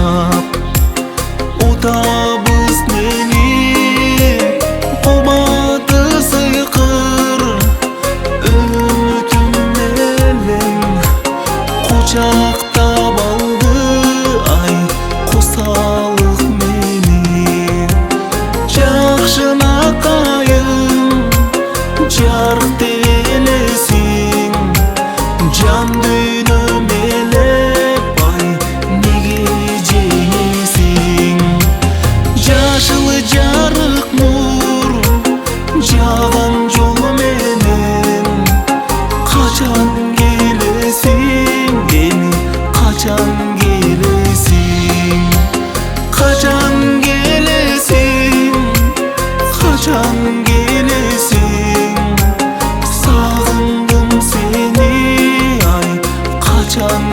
жашап утабыз мени кубаты сыйкыр үмүтүм менен кучактап алды ай кусалык мени Жакшынакайым жарык элесиң жан дүйнөм элеп ай неге жеңесиң жашыл жарык нур жаган жол менен качан келесиң эми качан келесиң качан келесиң качан келесиң сагындым сени ай качан